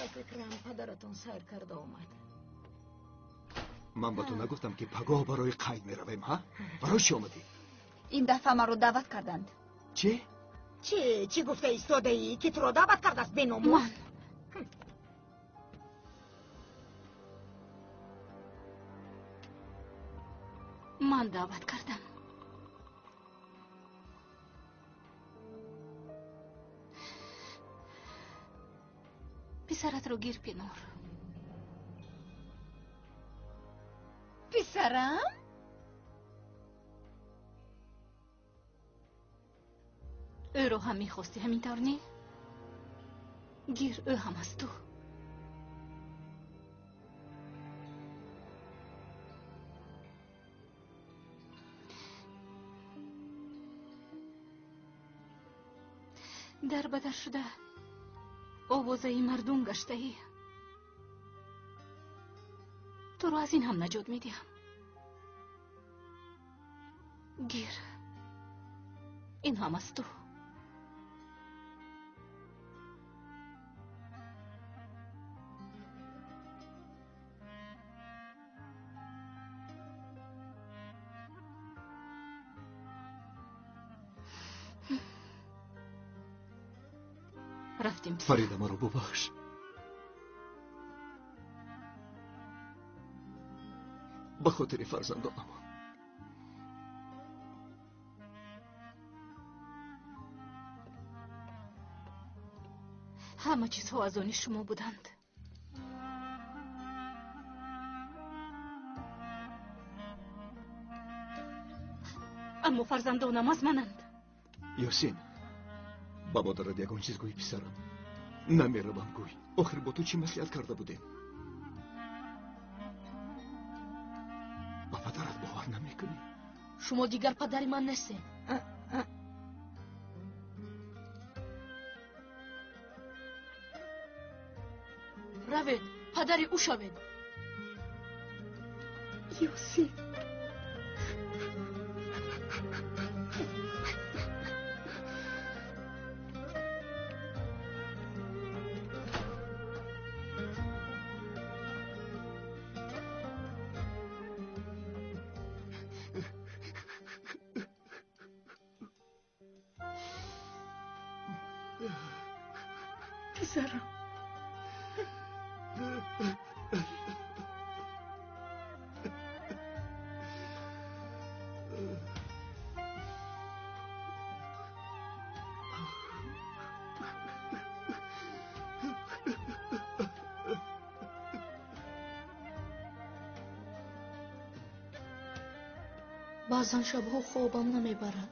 به فکرم پدرتون سیر کرده اومد. من با تو نگفتم که پگاه برای قید میرویم ها؟ برای چی آمدی؟ این دفعه ما رو دعوت کردند. چی؟ چی گفته ایستاده ای که تو رو دعوت کرده است بیناموس؟ من دعوت کردم. پسرت رو گیر پینور. پسرم؟ او رو هم میخواستی همینطور نی؟ گیر او هم از تو. در بدر شده آوازه مردم گشته ای. تو رو از این هم نجات میدیم. گیر این هم از تو. رفتیم. فریده ما رو ببخش. به خاطر فرزندانم. همه چیزها از آن شما بودند. اما فرزندانم از منند. یاسین با مادرت یگان چیز گوی پسرم. نمیروم گوی. آخر با تو چی مسئولیت کرده بودیم؟ با پدرت باور نمیکنی؟ شما دیگر پدر من نیستین. روید پدر او شوید. یاسین پسرم. بعضن شبها خوابم نمیبرد.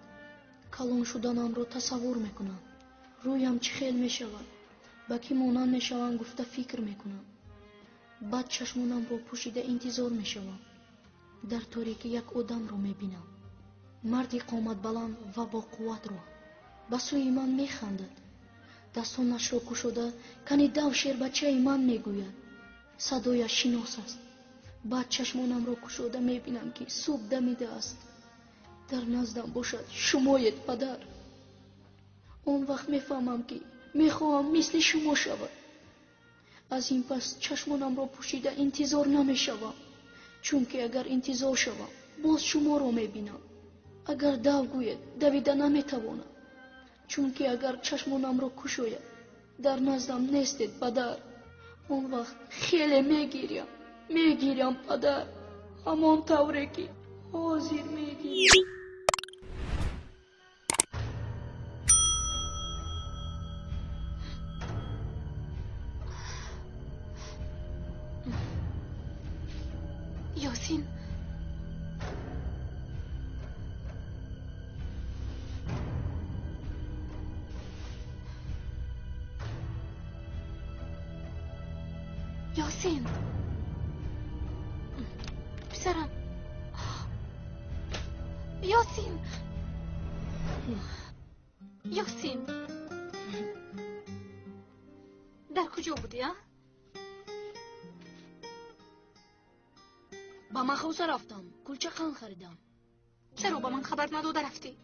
کلان شدنم رو تصور میکنم. رویم چی خیل میشود. با کی مانند میشوم گفته فکر میکنم. بعد چشمانم رو پوشیده انتظار میشوم. در تاریکی یک آدم رو میبینم. مردی قامت بلند و با قوت رو به سوی من میخندد. دستانش رو کشوده کنی دو شیر بچه من میگوید. صدایش شناس است. بعد چشمانم رو کشوده میبینم که صبح دمیده است. در نزدم باشد شمایید پدر. اون وقت میفهمم که میخواهم مثل شما شود. از این پس چشمانم رو پوشیده انتظار نمیشوم. چون که اگر انتظار شوم باز شما رو میبینم. اگر دو گوید دویده نمیتوانم. چون که اگر چشمانم رو کشوید در نزدم نیستید پدر. اون وقت خیلی میگیرم پدر. همان طوره که حاضر میگیرم. یاسین یاسین پسرم. یاسین یاسین در کجا بودی ها؟ با مخوزه رفتم. کلچه قند خریدم. چرا با من خبر نداده رفتی؟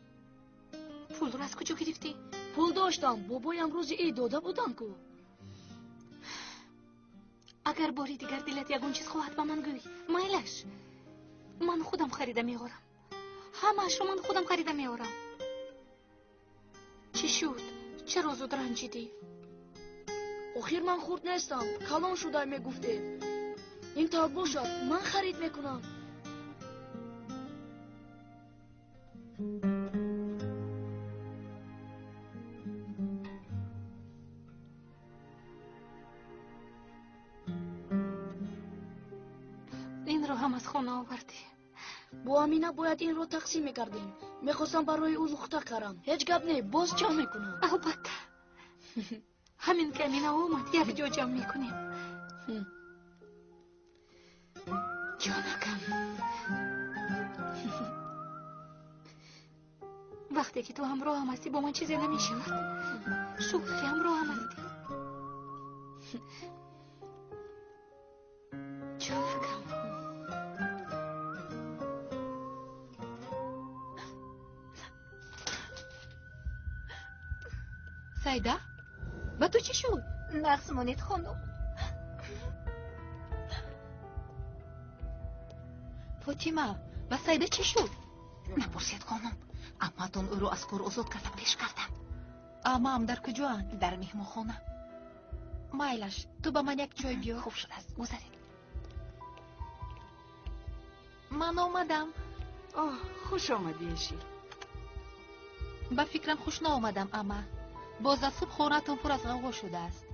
پول رو از کجا گرفتی؟ پول داشتم. بابایم روز عید داده بودن کو. اگر باری دیگر دلت یگون چیز خواهد با من گوی مایلش. من خودم خریده میارم. همه‌اش رو من خودم خریده میارم. چی شد؟ چرا زود رنجیدی؟ آخر من خورد نیستم. کلان شده میگفته. این طور باشد من خرید میکنم. این رو هم از خانه آوردی. با امینه باید این رو تقسیم میکردیم. میخواستم برای او لخته کردم. هیچ گپ نه. باز جمع میکنم. البته. همین که امینه اومد یک جا جمع میکنیم. جانکم. وقتی که تو همراه هم هستی با من چیزی نمیشود. شکر که همراه هم هستی. جانکم. سیده؟ با تو چی شد؟ نقص مانید خانم. فاطمه با سیده چی شد؟ نپرسید خانم. امادون او رو از کار آزاد کرده پیش کردم. امام در کجا؟ در مهمان خانه. مایلش تو با من یک چای بیار. خوب شده است گذارید. من آمدم. خوش آمدی اشی. با فکرم خوش نآمدم اما باز از صبح خونه‌تون پر از غوغا شده است.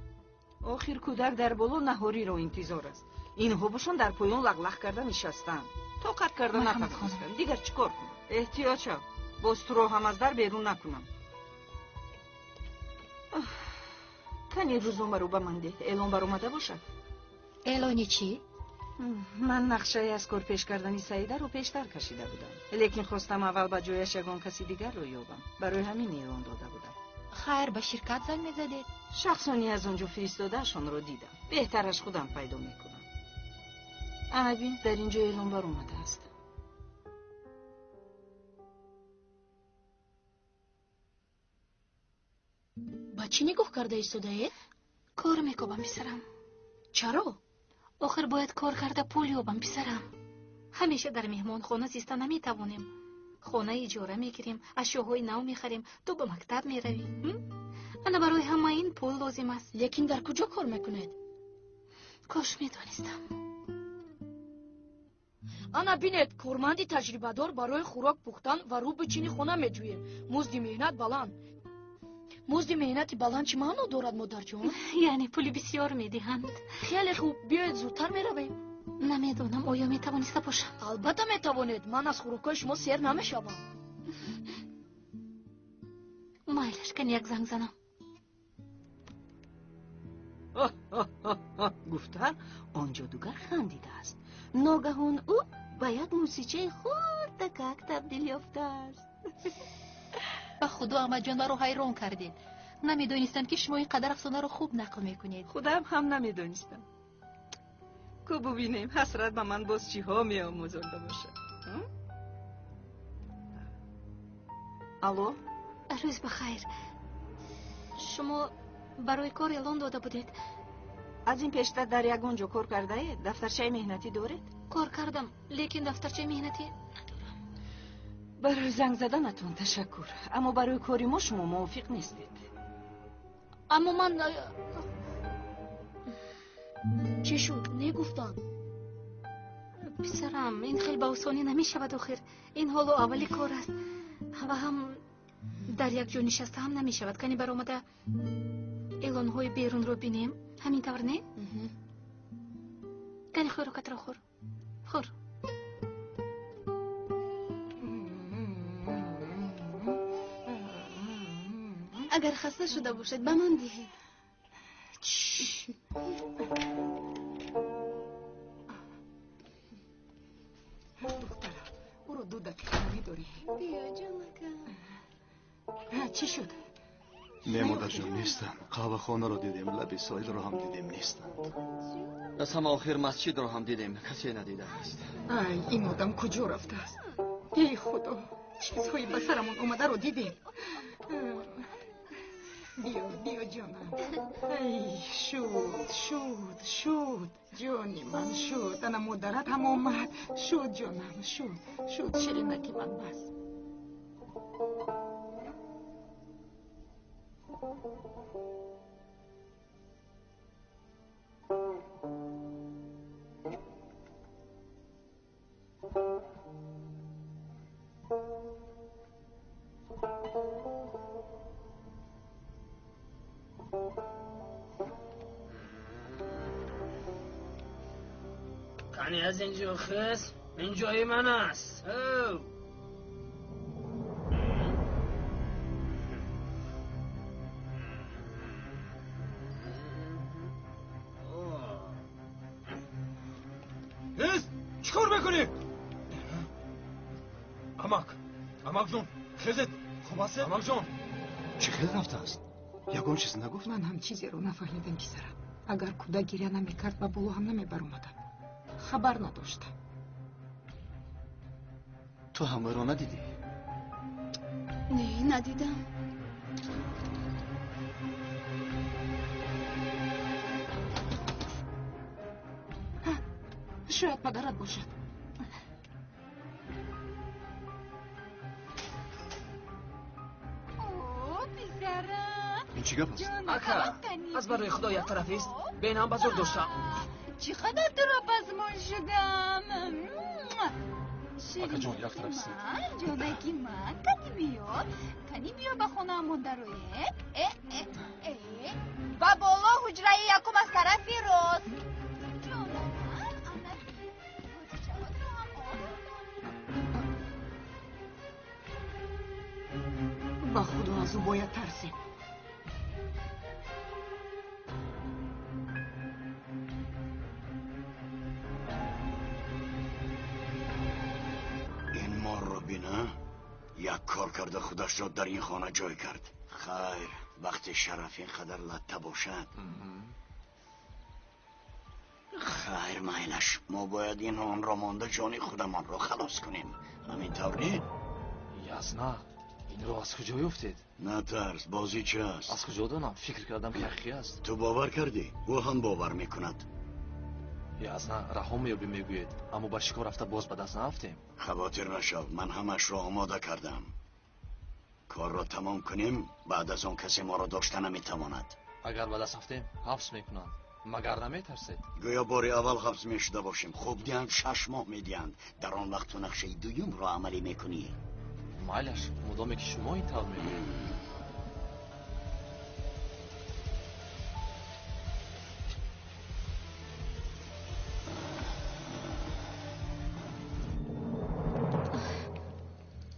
آخر کودک در بالا نهاری رو انتظار است. اینها باشون در پایان لغلغ کرده نشستن. طاقت کرده نتوانستن. دیگر چیکار کنم؟ احتیاجا باز تو رو هم از در بیرون نکنم. کنی روزنامه رو به من ده. اعلان بر اومده باشد. اعلانی چی؟ من نقشه از کار پیش کردنی سعیده رو پیشتر کشیده بودم. لیکن خواستم اول با جایش یگان کسی دیگر رو یابم. برای همین اعلان داده بودم. خیر به شرکت زنگ میزدید؟ شخصانی از اونجا فرستادهشون رو دیدم. بهترش خودم پیدا میکنم. انا ببین در اینجا اعلان بر اومده است. با چی نگاه کرده ایستاده ای؟ کار میکنم پسرم. چرا؟ آخر باید کار کرده پول یابم پسرم. همیشه در مهمان خانه زیسته نمیتوانیم. خانه اجاره میگیریم، اشیاهای نو میخریم، تو به مکتب میروی. انا برای همه این پول لازم است. لیکن در کجا کار میکنید؟ کاش میدانستم. انا بینید کارمندی تجربه دار برای خوراک پختن و رو به چینی خانه میجوییم. مزد مهنت بلند. مزد مهنت بلند چه معنا دارد مادر جان؟ یعنی پول بسیار میدهند. خیلی خوب بیاید زودتر میرویم. نمیدونم آیا میتوانسته باشم. البته میتوانید. من از خوراکای شما سیر نمیشوم. مایلش کن یک زنگ زنم. گفتن آنجا دوگر خندیده است. ناگهان او باید موسیقی خردکک تبدیل یافته است. به خدا اما جان رو حیران کردید. نمیدونستم که شما اینقدر افسانه رو خوب نقل میکنید. خودم هم نمیدونستم. کو ببینیم حسرت به من باز چی ها میآموزنده باشه. الو؟ روز بخیر. شما برای کار اعلان داده بودید. از این پیشتر در یگان جا کار کرده اید؟ دفترچه مهنتی دارید؟ کار کردم لیکن دفترچه مهنتی ندارم. برای زنگ زدنتون تشکر، اما برای کاری ما شما موافق نیستید. اما من چی شد؟ نگفتم. پسرم این خیلی به آسانی نمیشود. آخر این حالو اولی کار است و هم در یک جا نشسته هم نمیشود. کنی برآمده اعلان‌های بیرون رو بینیم. همین طور نه؟ کنی خوراکت رو خور. خور. اگر خسته شده باشد به من دهید. دخترم او رو 2 دقیقه می‌داری؟ بیا جانکم. چی شد؟ نه مادر جان نیستن. قهوه خانه رو دیدیم، لب سایل رو هم دیدیم نیستند. از همه آخر مسجد رو هم دیدیم، کسی ندیده است. این آدم کجا رفته است؟ ای خدا، چیزهایی به سرمون اومده رو دیدیم. بیا جانم. ای شد جانی من شد. انا مادرت هم آمد. شد جانم شد شیرینکی من بس. کنی از اینجا خس این جای من است. چیکار میکنی؟ امک جون خزت خوب است؟ امک جون چه خیلی رفته است؟ یکم چیز نگفت؟ من هم چیزی رو نفهمیدم پسرم. اگر کودک گریه نمیکرد و بالا هم نمیبر اومدم. خبر نداشتم. تو همه رو ندیدی؟ نه ندیدم. شاید پدرت باشد. این چی گپ است؟ اکا از برای خدا یک طرفی است. بینم بزرگ داشتم. چقدر درآپزمان شدم. اکا جون یک طرف است. جونکی من کنی بیا به خونه مادر رو و بالا حجره یکم از طرفی راست. با خدا از او باید ترسیم. این مار رو بینه یک کار کرده خودش را در این خانه جای کرد. خیر وقتی شرف اینقدر لطه باشد خیر میلش ما باید این آن را مانده جانی خودمان را خلاص کنیم. همینطور نی؟ یزنا این رو از کجا افتید؟ نه ترس بازی چه است؟ از کجا دانم فکر کردم که اخی است. تو باور کردی؟ او هم باور میکند. یزنا رها میابی میگوید اما بر شکار رفته باز به دست نرفتیم. خواطر نشو من همش را آماده کردم. کار را تمام کنیم بعد از آن کسی ما را داشته نمیتواند. اگر به دست رفتیم حبس میکنند مگر نمیترسید؟ گویا باری اول حبس میشده باشیم. خوب دیند 6 ماه میدیند. در آن وقت تو نقشه دویم را عملی میکنی. مایلش مدامی که شما این طور میگوید.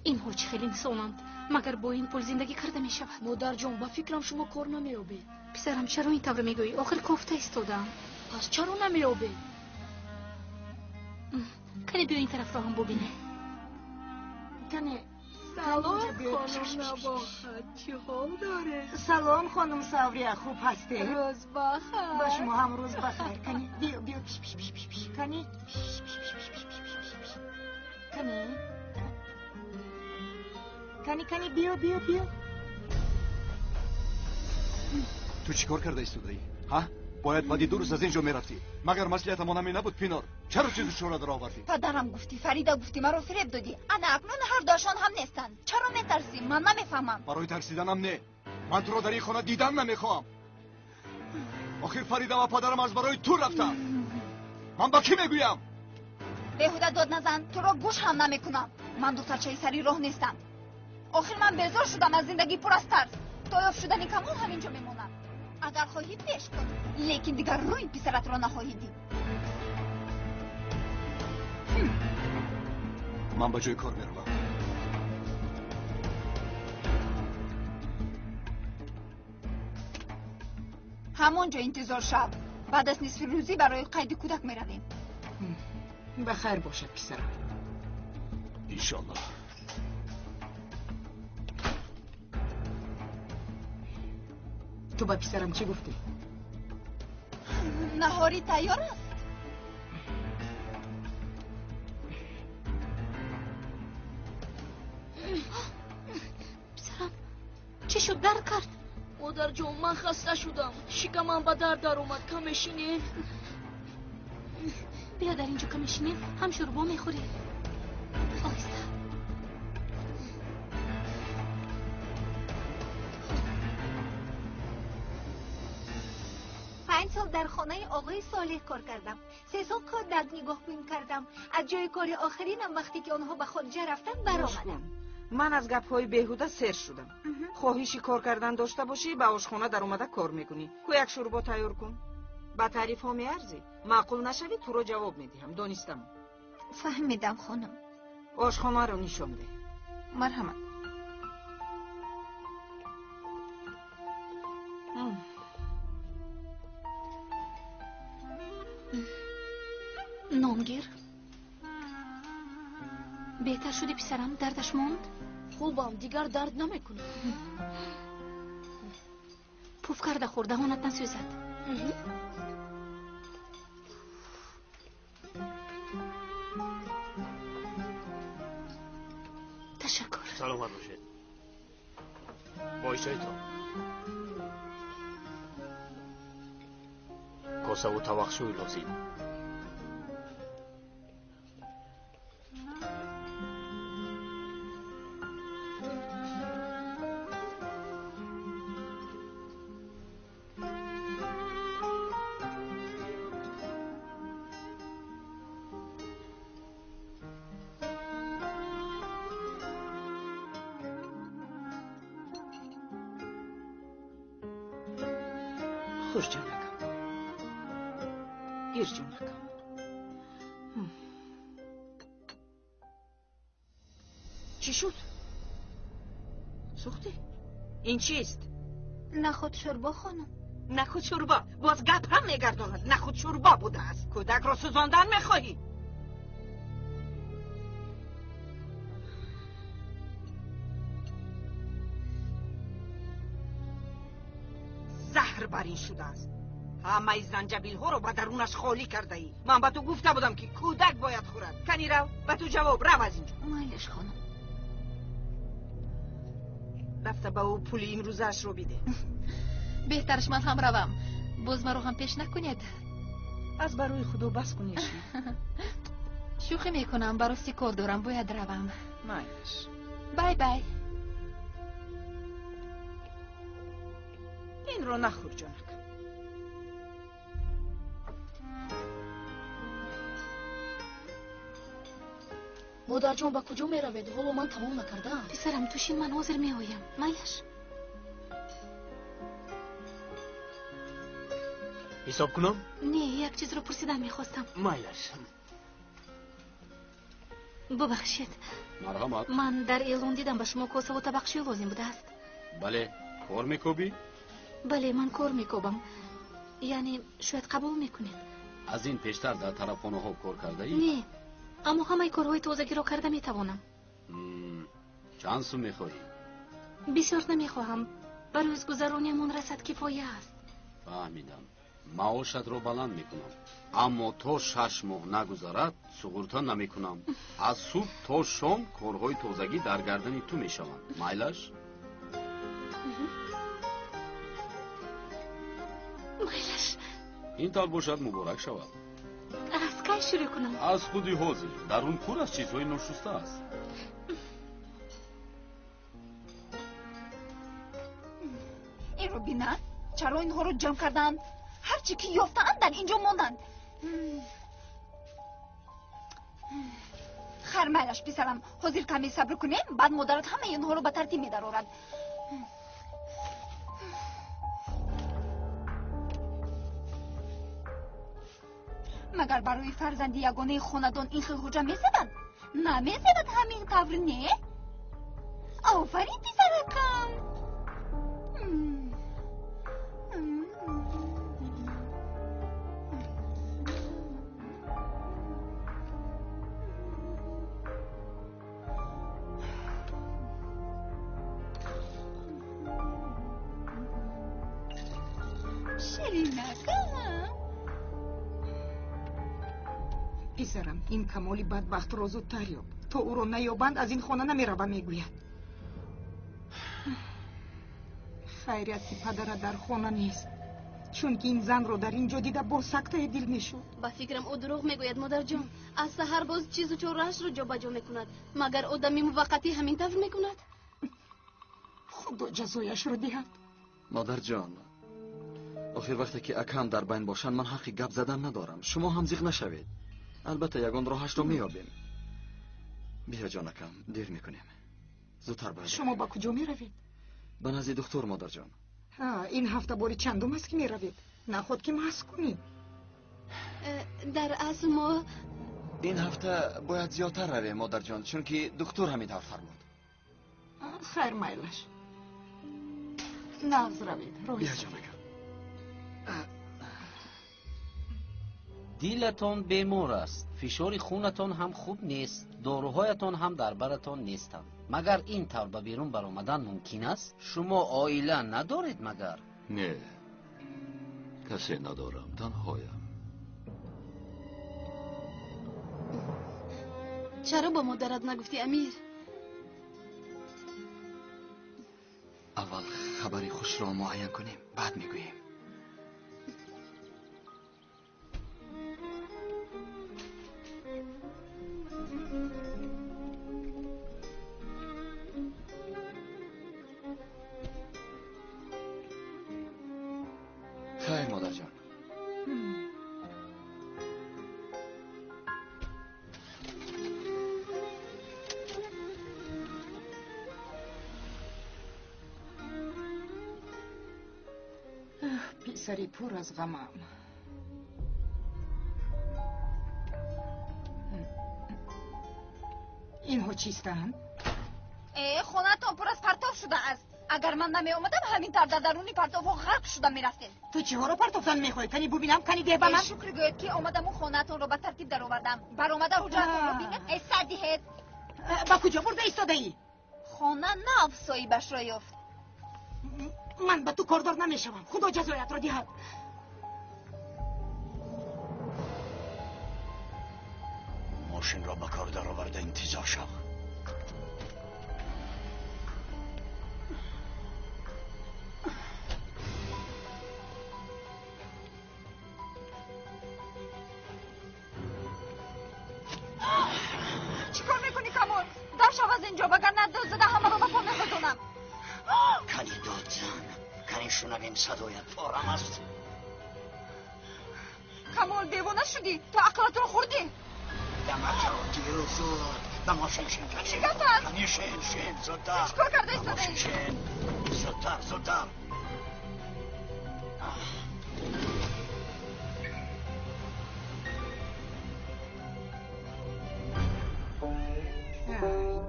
اینها چه خیلی انسانند. مگر با این پول زندگی کرده می شود؟ مادر جان با فکرم شما کار نمیابید. پسرم چرا این طور میگویی؟ آخر کوفته ایستادم. پس چرا نمیابید؟ کنی بیا این طرف را هم ببینه. کنی سلام خانم نواخت چه حال داره؟ سلام خانم ساوریا خوب هستی؟ روز بخیر. با شما هم روز بخیر. کنی بیا کنی کنی بیا تو چیکار کرده ایستادی؟ ها؟ باید بعدی 2 روز از اینجا میرفتی. مگر مسئولیت ما نمی نبود پینار؟ چرا چیزش را در آوردی؟ پدرم گفتی فریدا گفتی مرا فریب دادی. انا اکنون هر داشان هم نیستن. چرا میترسی؟ من نمیفهمم. برای ترسیدنم نه. من تو را در این خانه دیدن نمیخوام. آخر فریدا و پدرم از برای تو رفتم. من با کی میگویم؟ بیهوده داد نزن. تو را گوش هم نمیکنم. من دخترچه سری راه نیستم. آخر من بیزار شدم از زندگی پر از ترس. تایف شدنی کمون همینجا میمونم. اگر خواهی پیش کن لیکن دیگر روی پسرت را نخواهی دید. من به جای کار میروم. همونجا انتظار شب. بعد از نصف روزی برای قید کودک میرویم. بخیر باشد پسرم. انشالله. تو با پسرم چی گفتی؟ نهاری تیار است. پسرم چی شد؟ درد کرد؟ مادر جان من خسته شدم. شکمم به در اومد. کم بشینی؟ بیا در اینجا کم بشینیم. هم شوربا میخوری. آهسته. 5 سال در خانه آقای صالح کار کردم. 3 سال کار در نگاهبین کردم. از جای کار آخرینم وقتی که آنها به خارجه رفتن برآمدم. من از گپ‌های بیهوده سر شدم. خواهشی کار کردن داشته باشی به آشخانه در اومده کار میکنی. کو یک شوربا تیار کن. با تعریف ها میارزی. معقول نشوی تو رو جواب میدیم. دانستم. فهمیدم خانم. آشخانه رو نشون ده. مرحمت. نامگیر بهتر شدی پسرم؟ دردش موند؟ خوبم دیگر درد نمیکنه. پوف کرده خورده هونت نسوزد. تشکر. سلامت باشید. بایشای تو کاسه و طبق شوی لازم. خوش جانکم. گیر جانکم. چی شد؟ سوختی؟ این چیست؟ نخود شوربا خانم. نخود شوربا؟ باز گپ هم میگرداند. نخود شوربا بوده است. کودک را سوزاندن میخواهی؟ زهر بر این شده است. همه زنجبیل ها رو به درونش خالی کرده ای. من به تو گفته بودم که کودک باید خورد. کنی رو؟ به تو جواب رو از اینجا. مایلش خانم. رفته به او پولی امروزش رو بیده. بهترش من هم روم. باز مرا هم پیش نکنید. از برای خدا بس کنیش. شوخی میکنم. براستی کار دارم باید روم. مایلش. بای بای. این رو نخور جانک. مادر جان به کجا می روید؟ حالا من تمام نکردم. پسرم توشین من حاضر می آیم. مایلش. حساب کنم؟ نه یک چیز رو پرسیدن میخواستم. مایلش. ببخشید. مرحمت. من در اعلان دیدم به شما کاسه و طبق شوی لازم بوده است. بله. کار میکوبی؟ بله من کار میکوبم. یعنی شاید قبول میکنید. از این پیشتر در طرفخانه ها کار کرده ای؟ نه اما همه کارهای تازگی را کرده میتوانم. چند سو میخواهی؟ بسیار نمیخواهم. برای روزگذرانیمون رسد کفایه است. فهمیدم. معاشت رو بلند میکنم، اما تا 6 ماه نگذرد سقورتا نمیکنم. از صبح تا شام کارهای تازگی در گردن تو میشوند. مایلش؟ مایلش. این طور باشد مبارک شود. از کی شروع کنم؟ از خودی حاضر. در اون پر از چیزهای ناشسته است. این رو بینن؟ چرا اینها رو جمع کردن؟ هرچی که یافتند در اینجا ماندند. خرمالش پسرم، حاضر کمی صبر کنیم، بعد مادرت همه اینها رو به ترتیب می‌دارد. مگر برای فرزندی یگانه خاندان این خیلی حجه می‌زدند؟ نمی‌زدند همین طور نه؟ آفرین پسرکم. پسرم این کمالی بدبخت را زودتر یاب. تا او را نیابند از این خانه نمیروم میگوید. خیریت که پدر در خانه نیست، چون که این زن رو در اینجا دیده با سکته دل میشد. با فکرم او دروغ میگوید مادر جان. از سحر باز چیز و چورش رو جابجا میکند. مگر او دمی موقتی همین طور میکند؟ خدا جزایش رو دهد. مادر جان، آخر وقتی که اکم در بین باشن من حقی گپ زدن ندارم. شما هم زیغ نشوید. البته یگان راهش رو میابیم. بیا جان اکم، دیر میکنیم. زودتر باید. شما با کجا میروید؟ به نزد دکتر مادر جان. این هفته باری چندم است که میروید؟ نه خود که ماسک کنید. در اصل ما این هفته باید زیادتر رویم مادر جان، چون که دکتر همین طور فرمود. خیر میلش. ناز روید. بیا جان اکم. دیلتون بیمور است. فشار خونتون هم خوب نیست. داروهایتون هم در برتون نیستند. مگر این طور به بیرون برآمدن ممکن است؟ شما عائله ندارید مگر؟ نه، کسی ندارم، تنهایم. چرا با مادرت نگفتی امیر؟ اول خبری خوش را معین کنیم، بعد میگوییم. خیر مادر جان. پسری پر از غمم. اینها چیستند؟ خونتون پر از پرتاب شده است. اگر من نمی اومدم همین طور در درونی پرتاب غرق شده میرفتید. تو چه ها رو پرتابتان میخوای؟ کنی ببینم، کنی ده به من. شکر گوید که اومدم و خونتون رو به ترتیب در آوردم. بر اومده حجرتون رو بینید. ایسا دهید. با کجا برده ایستاده ای؟ خونه نه افسایی بش را یافت. من به تو کاردار نمیشوم. خدا جزایت را دهد. ماشین را به کار در آورده انتظار شو. چیکار میکنی کامون؟ در شو از اینجا، وگرنه داد زده همه رو به پا میخوردونم. کنی داد زن، کنی شنویم صدایت پارم است. کامون دیوانه شدی؟ تو عقلت رو خوردی؟ دمت رو دیر و زود به ماشین شین کشی. کنی شین زودتر. چیکار کرده ایستاده؟ ماشین شین زودتر.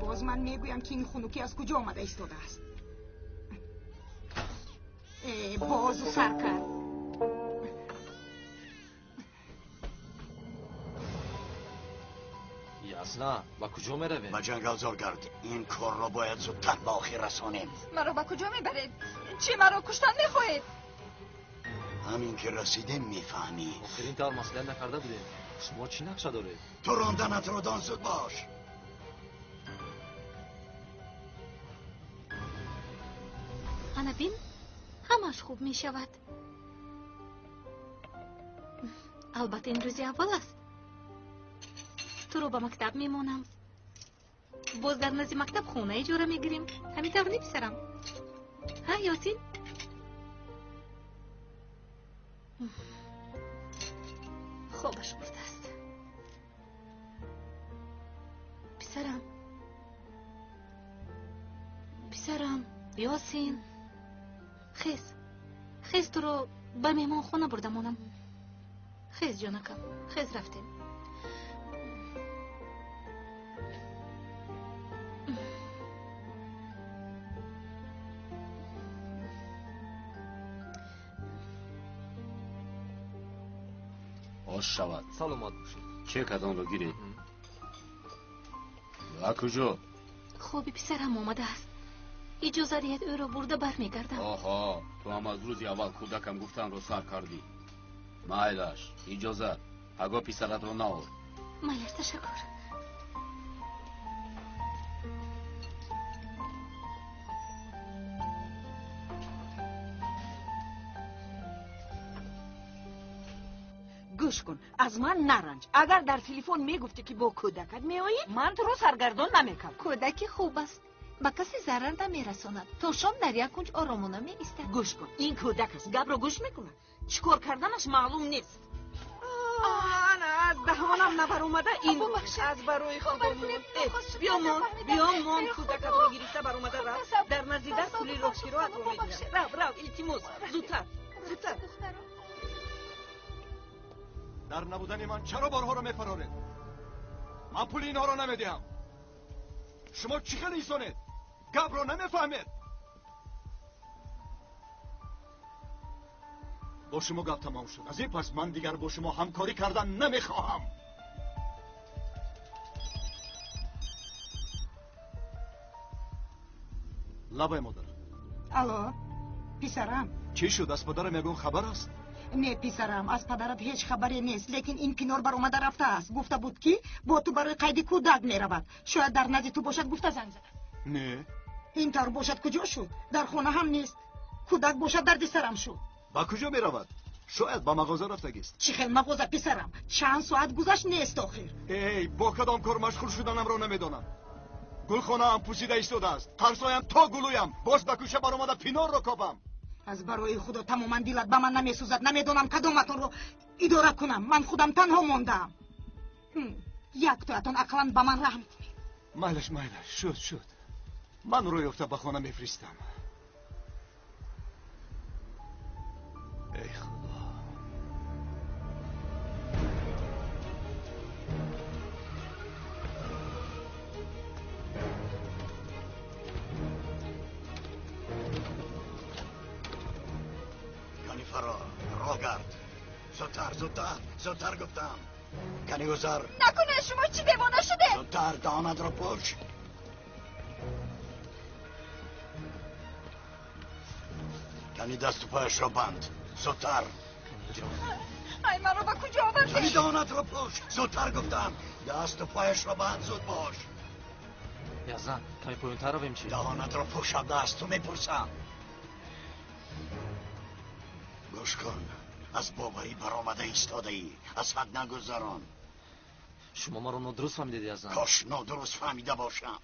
باز من میگویم که این خنوکی از کجا آمده ایستاده است. بازو سر کرد. یاسنا، با کجا میرویم؟ با جنگل گرد. این کار را باید زودتر به آخر رسانیم. مرا با کجا میبرید؟ چی مرا کشتن میخواهید؟ همین که رسیدیم میفهمی. آخرین طور مسئله نکرده بودیم. شما چی نقشه دارید؟ تو راندنت رو دان زود باش. انا بین همش خوب می شود. البته این روزی اول است. تو رو به مکتب میمونم. باز در نزد مکتب خونه اجاره میگیریم. همین طور نیپسرم. ها یاسین؟ خوبش برده است. پسرم یاسین، خیز تو رو به مهمان خونه بردمونم. خیز جانکم، خیز رفتیم. آش شود. سلامت باشید. چه کدان رو گیری؟ و کجا؟ خوبی پسرم آمده است. اجازه دهید او رو برده برمیگردم. آها، تو هم از روزی اول کودکم گفتن رو سر کردی. مایلش اجازت. اگه پسرت رو نور. مایلش تشکر. گوش کن، از من نرنج. اگر در تلفن میگفتی که با کودکت میایی، من تو رو سرگردان نمیکنم. کودکی خوب است، با کسی ضرر نمیرساند. تا شام در یک کنج آرامانه می ایستد. گوش کن، این کودک است، گپ رو گوش میکنه. چیکار کردنش معلوم نیست. انا از دهانم نبر اومده این از برای خودمون. بیامون کودکت رو گرفته بر اومده رفت. در نزدیک پولی راهگیرات رو میگیره. رو التماس زودتر. در نبودن من چرا بارها رو میفرارید؟ من پول اینها رو نمیدهم. شما چی خیلی ایسانید؟ گپ رو نمیفهمید. با شما گپ تمام شد. از این پس من دیگر با شما همکاری کردن نمیخواهم. لبای مادر. الو پسرم، چی شد؟ از پدر میگون خبر است؟ نه پسرم، از پدرت هیچ خبری نیست، لیکن این پینور بر اومده رفته است. گفته بود که با تو برای قید کودک میرود. شاید در نزد تو باشد. گفته زنگ زد. نه اینطور باشد. کجا شد؟ در خانه هم نیست. کودک باشد درد سرم شد. با کجا میرود؟ شاید با مغازه رفتگیست. چی خیلی مغازه پسرم؟ چند ساعت گذشت نیست آخر. ای با کدام کار مشغول شدنم رو نمیدونم. گلخانه هم پوسیده ایستاده است. ترسایم تا گلویم. باز به کوشه بر اومده پینار رو کابم. از برای خدا تماما دلت به من نمیسوزد. نمیدونم کدامتون رو اداره کنم. من خودم تنها ماندم. یک تویتون اقلا به من رحم کنید. مایلش شد. من روی افته به خانه میفرستم. ای خدا. کنی فرار راه گرد. زودتر گفتم. کنی گذر. نکنه شما چی دیوانه شده؟ زودتر دهانت را پوش. کنی دست و پایش را بند. زودتر. ای من رو به کجا آوردی؟ کنی دهانت را پوش. زودتر گفتم. دست و پایش را بند. زود باش. یزن کمی پایونتر رو بیم چی؟ دهانت را پوشم. دست تو میپرسم. گوش کن. از باوری برآمده ایستاده ای. از حد نگذران. شما ما رو نادرست فهمیدید یزن. کاش نادرست فهمیده باشم.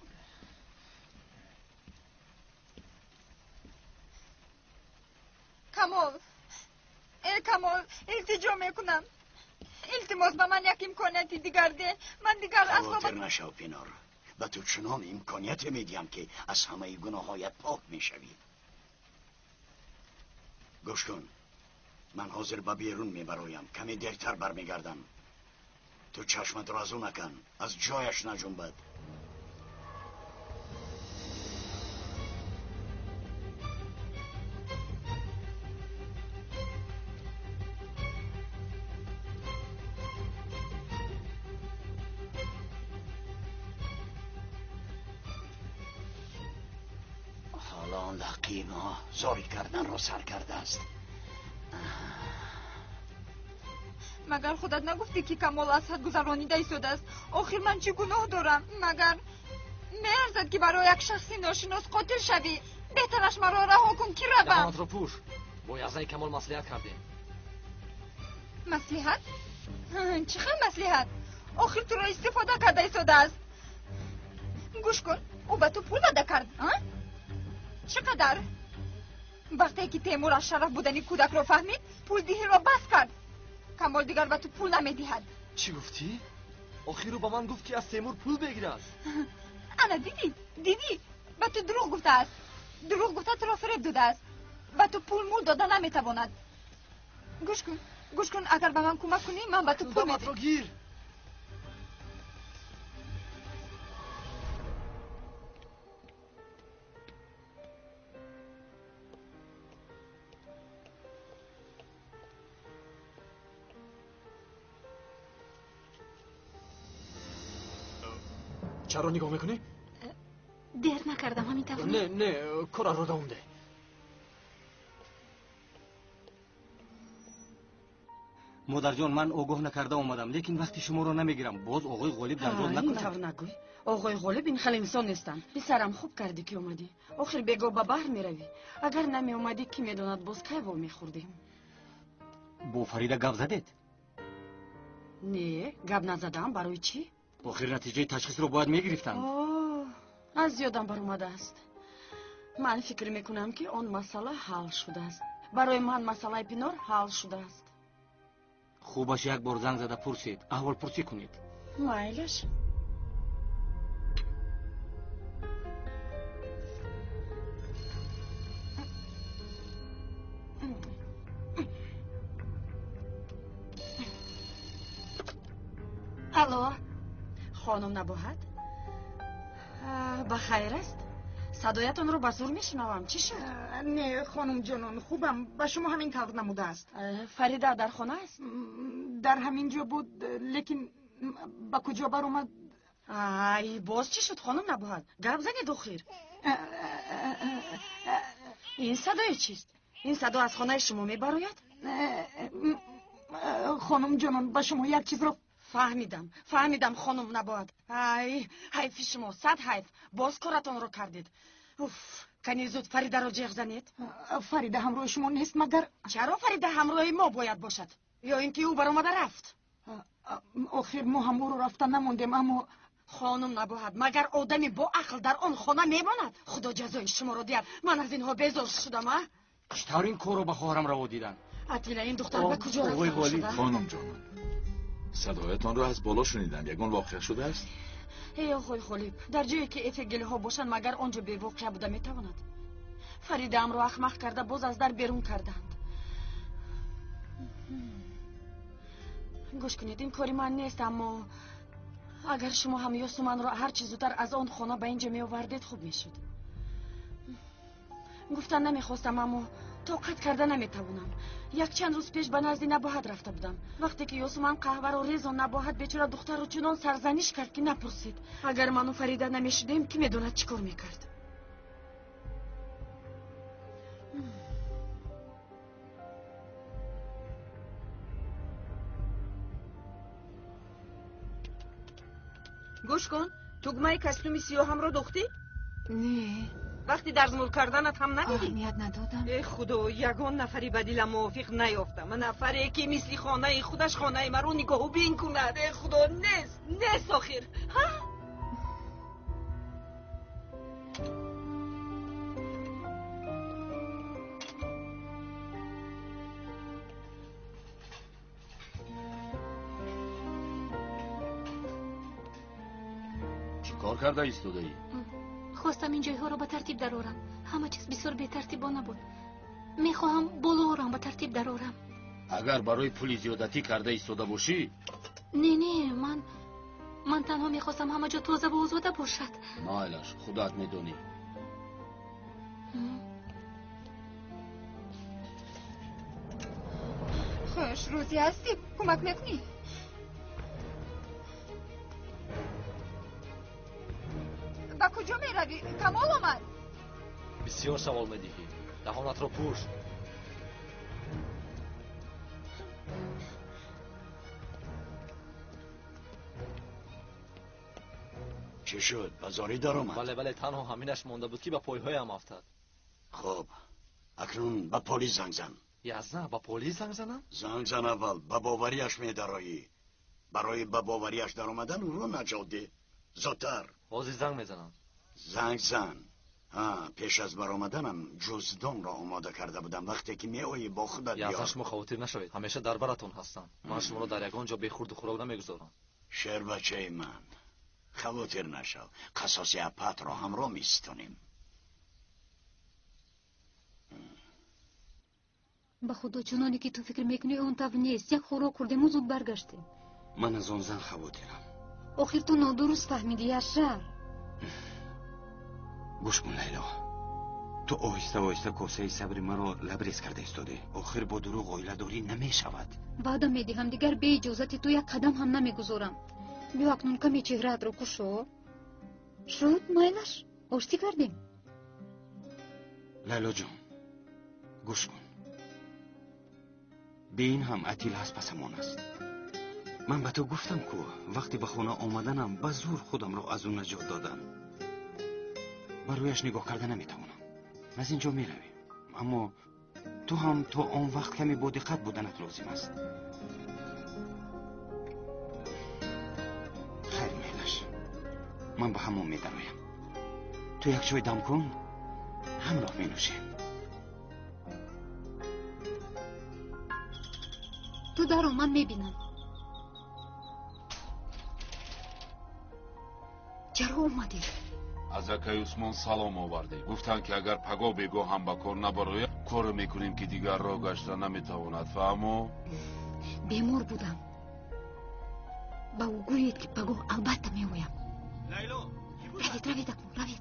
کمال التجا میکنم. التماس به من یک امکانیتی دیگر ده. من دیگر خاطر نشو پینار. به تو چنان امکانیت میدیم که از همه گناهایت پاک میشوی. گوش کن. من حاضر به بیرون میبرایم. کمی دیرتر برمیگردم. تو چشمت را از اون نکن. از جایش نجنبد. حالا لقیما زاری کردن را سر کرده است. مگر خودت نگفتی که کمال از حد گذرانیده ایستاده است؟ آخر من چه گناه دارم؟ مگر میارزد که برای یک شخصی ناشناس قاتل شوی؟ بهترش مرا رها کن که روم. دهانت رو پوش. با یزن کمال مصلحت کردیم. مصلحت؟ چه خیلی مصلحت؟ آخر تو را استفاده کرده ایستاده است. گوش کن. او به تو پول بده کرد. چقدر؟ وقتی که تیمور از شرف بودنی کودک را فهمید پول دهی را بس کرد. کمال دیگر به تو پول نمیدهد. چی گفتی؟ آخر رو با من گفت که از تیمور پول بگیرد. انا دیدی به تو دروغ گفته است. دروغ گفته تو را فریب داده است. به تو پول مول داده نمیتواند. گوش کن اگر به من کمک کنی من به تو پول میدم. چرا نگاه میکنی؟ دیر نکردم همین توانی؟ نه کار رو دامده. مادر جان من آگاه نکرده اومدم، لیکن وقتی شما رو نمیگیرم باز آقای غالب در جان نکنه. اینطور نگوی. آقای غالب این خل انسان نیستند. پسرم خوب کردی که اومدی. آخر بگو به بحر میروی. اگر نمی اومدی کی میداند باز کی وا میخوردیم. با فریده گپ زدید؟ نه گپ نزدم. برای چی؟ آخر نتیجه تشخیص رو باید میگرفتن. از یادم بر اومده است. من فکر میکنم که آن مسئله حل شده است. برای من مسئله پینور حل شده است. خوبش یک بار زنگ زده پرسید. احوال پرسی کنید. مایلش. الو خانم نباهد بخیر است؟ صدایتان رو به زور میشنوم. چی شد؟ نه خانم جانان خوبم. به شما همین طور نموده است. فریده در خانه است؟ در همین جا بود لیکن به کجا بر اومد؟ ای باز چی شد خانم نباهد؟ گپ زنید آخر. این صدای چیست؟ این صدا از خانه شما میبراید؟ خانم جانان به شما یک چیز رو فهمیدم خانم نباید. ای حیف شما، صد حیف. باز کارتان رو کردید. کنی زود فریده رو جیغ زنید. فریده همراه شما نیست مگر؟ چرا فریده همراه ما باید باشد؟ یا اینکه او برآمده رفت؟ آخر ما هم او رو رفتن نموندیم. اما خانم نباید مگر آدمی با عقل در آن خانه میماند؟ خدا جزای شما رو دید. من از اینها بیزار شدم. چطور این کار رو به خواهرم روا دیدن؟ اتیلا این دختر به کجا رفته شده؟ خانم جانم صدایتان رو از بالا شنیدم. یگان واقع شده است؟ ای آقای خلیب در جایی که افگله ها باشن مگر آنجا به واقع بوده میتواند؟ فریده ام رو احمق کرده باز از در بیرون کردند. گوش کنید این کاری من نیست. اما اگر شما هم یاسمن را هر چیز زودتر از آن خانه به اینجا می آوردید خوب میشد. گفتن نمیخواستم اما طاقت کرده نمیتوانم. یک چند روز پیش به نزد نباهد رفته بودم. وقتی که یاسمن قهوه رو ریز و نباهد بیچاره دختر رو چنان سرزنش کرد که نپرسید. اگر من و فریده نمیشدیم کی میدوند چیکار میکرد. گوش کن توگمه کستومی سیاه هم رو دختی؟ نه وقتی درزمول کردنت هم ندیدی؟ اهمیت ندادم. ای خدا یگان نفری به دلم موافق نیافتم. نفری که مثل خانه خودش خانه مرا نگاهو بین کند. ای خدا نیست آخر. ها؟ چی کار کرده ایستاده ای؟ خواستم این جایها را به ترتیب درآورم. همه چیز بسیار بی ترتیبانه بود. میخواهم بالا را به ترتیب درآورم. اگر برای پولی زیادتی کرده ایستاده باشی؟ نه من تنها میخواستم همه جا تازه و آزاده باشد. مایلش خودت میدونی. خوش روزی هستی کمک میکنی؟ با کجا میروی؟ کمال آمد. بسیار سوال میدهی. دهانت را پوش. چی شد؟ بازاری در اومد؟ بله تنها همینش مانده بود که به پایهایم افتاد. خب اکنون به پلیس زنگ زن. یزنه به پلیس زنگ زنم؟ زنگ زن اول به باوریش میدارایی. برای به باوریش در اومدن او رو نجات ده. زودتر. بازی زنگ میزنم. زنگ زن. پیش از برآمدنم جزدان را آماده کرده بودم. وقتی که میایی با خودت بیار. یزن شما خاطر نشوید. همیشه در براتون هستم. من شما رو در یگان جا بخورد و خوراک نمیگذارم. شیر بچه من خاطر نشو. قصاص اپات را همراه میستونیم. به خدا چنانی که تو فکر میکنی اون طور نیست. یک خوراک خوردیم و زود برگشتیم. من از آن زن خاطرم. آخر تو نادرست فهمیدی یا شر؟ گوش کن لیلا. تو آهسته کاسه صبر مرا لبریز کرده ایستاده. آخر با دروغ عائله داری نمیشود. وعده میدهم دیگر به اجازت تو یک قدم هم نمیگذارم. بیا اکنون کمی چهره‌ات رو کشو. شد مایلش آشتی کردیم. لیلا جان گوش کن. به این هم عتیل هست پسمان است. من به تو گفتم که وقتی به خونه آمدنم به زور خودم رو از اون نجات دادم. من رویش نگاه کرده نمیتونم. از اینجا میرویم. اما تو هم تا آن وقت کمی با دقت بودنت لازم است. من به همون میدرایم. تو یک چای دم کن، همراه می نوشیم. تو درو من میبینم. چرا اومدی؟ از اکای عثمان سلام آورده. گفتن که اگر پگاه بگو هم با کار نبروید کار میکنیم که دیگر راه گشتن نمیتواند. فهمو؟ بیمار بودم. با او گویید که پگاه البته میویم. لیلا روید اکنون روید.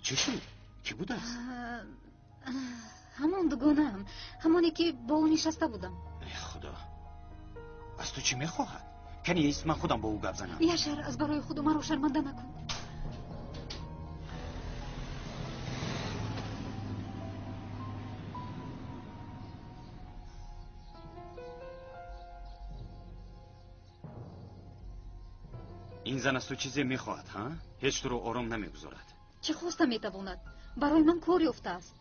چی شد؟ کی بود است؟ همون دوگانم، همونی که با او نشسته بودم. ای خدا، از تو چی میخواهد؟ کنیست من خودم با او گپ زنم. یاشار از برای خود مرا شرمنده نکن. این زن از تو چیزی میخواهد ها؟ هیچ تو رو آرام نمیگذارد. چه خواسته میتواند؟ برای من کاری افته است.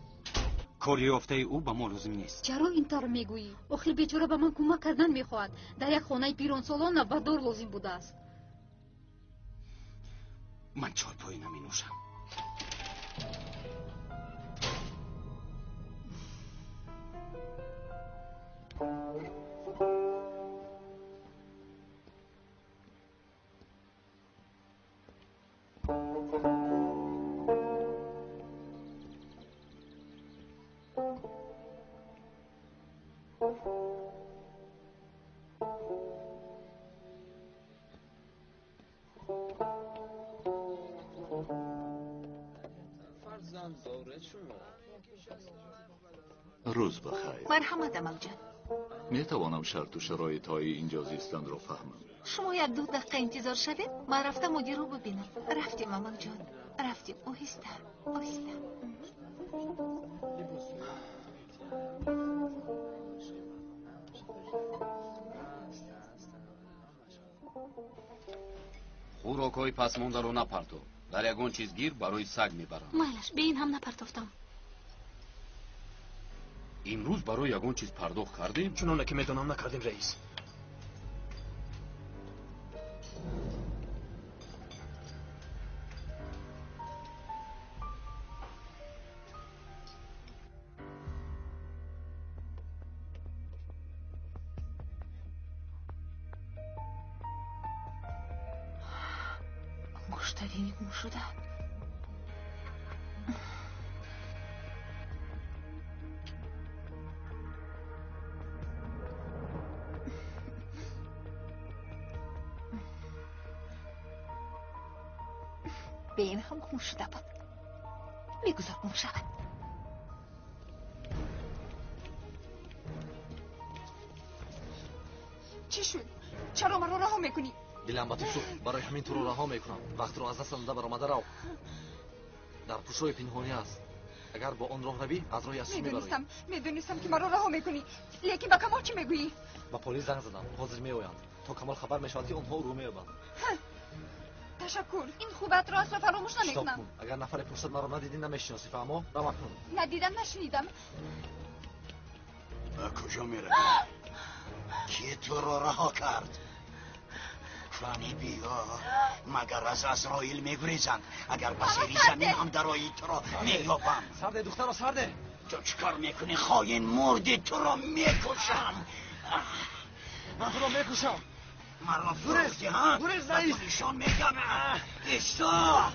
کاری افته او به ما لازم نیست. چرا اینطور میگویی؟ آخر بیچاره به من کمک کردن میخواهد. در یک خانه پیرانسالان نوبتدار لازم بوده است. من چای پای نمی نوشم. روز بخیر. مرحمت عمل جان. می توانم شرط و شرایط های اینجا زیستن را فهمم؟ شما یک 2 دقیقه انتظار شوید. من رفتم مدیر رو ببینم. رفتیم عمل جان، رفتیم. آهسته آهسته. خوراکای پسمانده رو نپرتو. در یگان چیز گیر برای سگ میبرم. مایلش به این هم نپرداختم. امروز برای یگان چیز پرداخت کردیم؟ چونانه که میدونم نکردیم رئیس. مشتری گم شده. به این هم گم شده بود. میگذار گم شود. چی شد؟ چرا مرا رها میکنی؟ دلم با تو برای همین تو رو رها میکنم. وقت رو از دست داده برآمده رو. در پوشوی پنهانی است. اگر با آن راه روی از روی اصلی میبرم. میدونستم که مرا رها میکنی، لیکن با کمال چی میگویی؟ با پلیس زنگ زدم، حاضر میآیند. تا کمال خبر میشود که آنها رو مییابند. تشکر. این خوبت را اصلا فراموش نمیکنم. اگر نفر پشت مرا ندیدی نمیشناسی. فهمو؟ رها کن. ندیدم نشنیدم. با کجا میره؟ کی تو رو رها کرد؟ فانی بیا، مگر از اسرائیل میگریزند. اگر بسیری زمین هم درایی تو رو مییابم. سرده دخترا سرده. تو چیکار میکنی خاین؟ مردی تو رو میکشم. من تو رو میکشم. مرا فروختی ها؟ گریز رئیس. نشان میدم. ایستا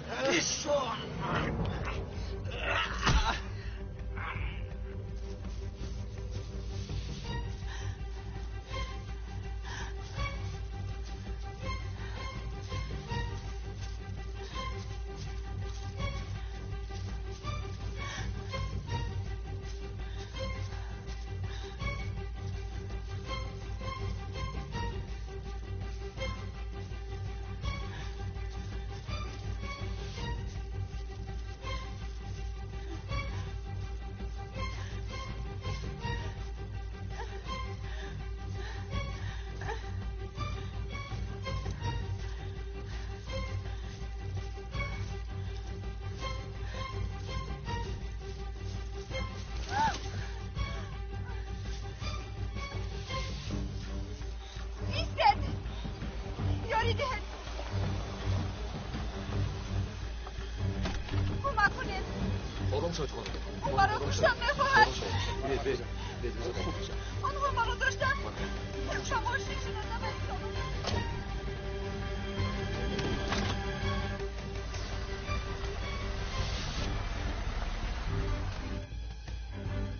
آرام شد خانم. مرا کشتن میخواهد. بید خوب میشه. آنها مرا داشتن. شما شیشون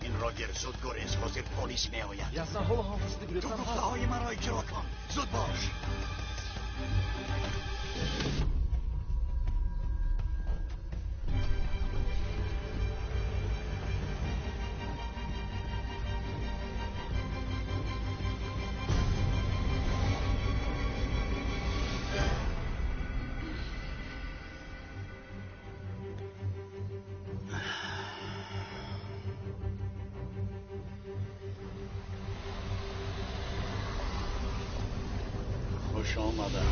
این را گر زود گریز حاضر پلیس می آید. یاسر حالا حافظی تو گرفتن گفته های مرا اجرا کن. زود باش. خوش آمدن.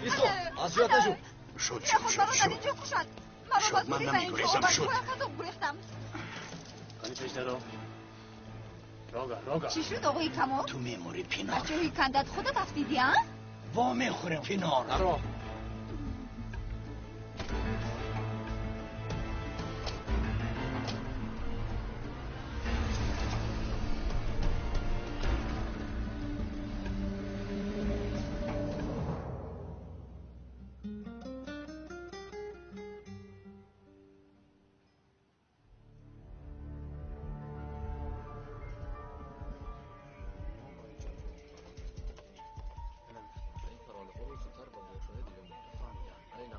ایستو از جات نشو. شد من نمیگریزم شد. کنی پیش درو. راگا. چی شد آقای کمال؟ تو میموری پینار. بچه هی کندت خودت افتیدی ها؟ وا میخوره پینار. درو.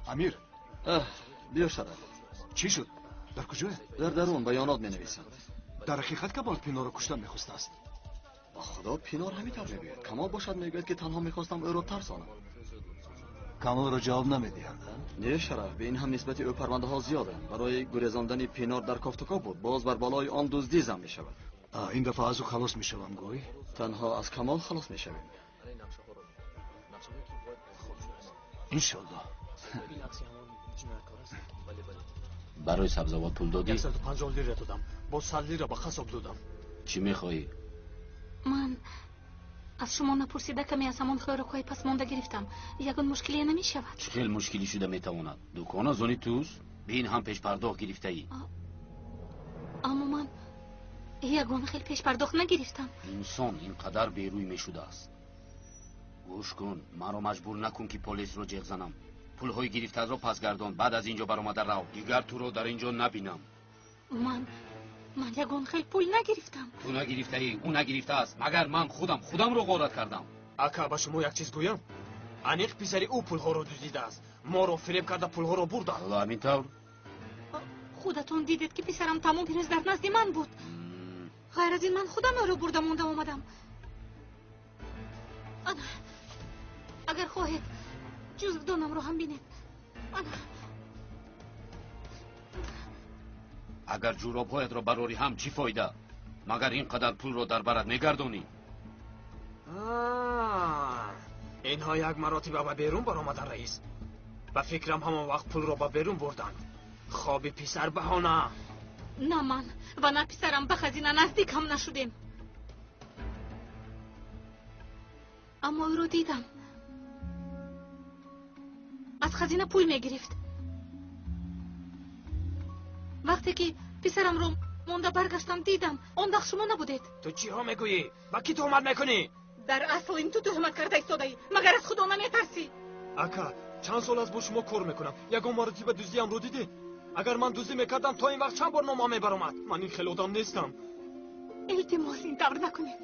امیر بیا شرف. چی شد؟ در کجاه؟ در درون بیانات می نویسند. در حقیقت کمال پینار رو کشتن میخواست است. با خدا پینار همینطور میگوید. کمال باشد میگوید که تنها میخواستم او را ترسانم. کمال را جواب نمیدهند؟ نه شرف، به این هم نسبت او پرونده ها زیادند. برای گریزاندن پینار در کافتوکا بود. باز بر بالای آن دزدی زم می شود. این دفعه از او خلاص می شوم گوی؟ تنها از کمال خلاص می شویم. انشالله. برای سبزوات پول دادی؟ 150 لیره دادم. با 100 لیره با خساب دادم. چی میخوایی؟ من از شما نپرسیده کمی از همان خیرکای پس مانده گرفتم. یگان مشکلی نمی شود. خیلی مشکلی شده میتواند. دکان از آنی توست؟ به این هم پیش پرداخت گرفته ای. اما من یگان خیلی پیش پرداخت نگرفتم. انسان اینقدر بیروی میشده است. گوش کن، مرا مجبور نکن که پلیس رو جیغ زنم. پولهای گرفته رو پس گردان. بعد از اینجا برآمده رو. دیگر تو رو در اینجا نبینم. من یگان خیلی پول نگرفتم. تو نگرفته ای، او نگرفته است. مگر من خودم رو غارت کردم. اکا با شما یک چیز گویم. انیق پسری او پولها رو دزدیده است. ما رو فریب کرده پولها رو برده. حالا همینطور؟ خودتون دیدید که پسرم تمام روز در نزد من بود. غیر از این من خودم او رو بردم موندم آمدم. اگر خواهید جزودانم رو هم بینید. اگر جورابهایت را براری هم چی فایده؟ مگر اینقدر پول رو در برت میگردونی؟ اینها یک مراتب به بیرون برآمدن رئیس. و فکرم همان وقت پول رو به بیرون بردن. خواب پسر بهانه. نه من و نه پسرم به خزینه نزدیک هم نشدیم. اما او رو دیدم از خزینه پول میگرفت. وقتی که پسرم رو مونده برگشتم دیدم اون وقت شما نبودید. تو چی ها میگویی؟ با کی تهمت میکنی؟ در اصل این تو تهمت کرده ایستاده‌ای. مگر از خدا نمیترسی؟ اکا چند سال از با شما کار میکنم. یگان مرتبه دزدی هم رو دیدی؟ اگر من دزدی میکردم تا این وقت چند بار نامه میبرآمد. من این خیلی آدم نیستم. التماس این طور نکنید.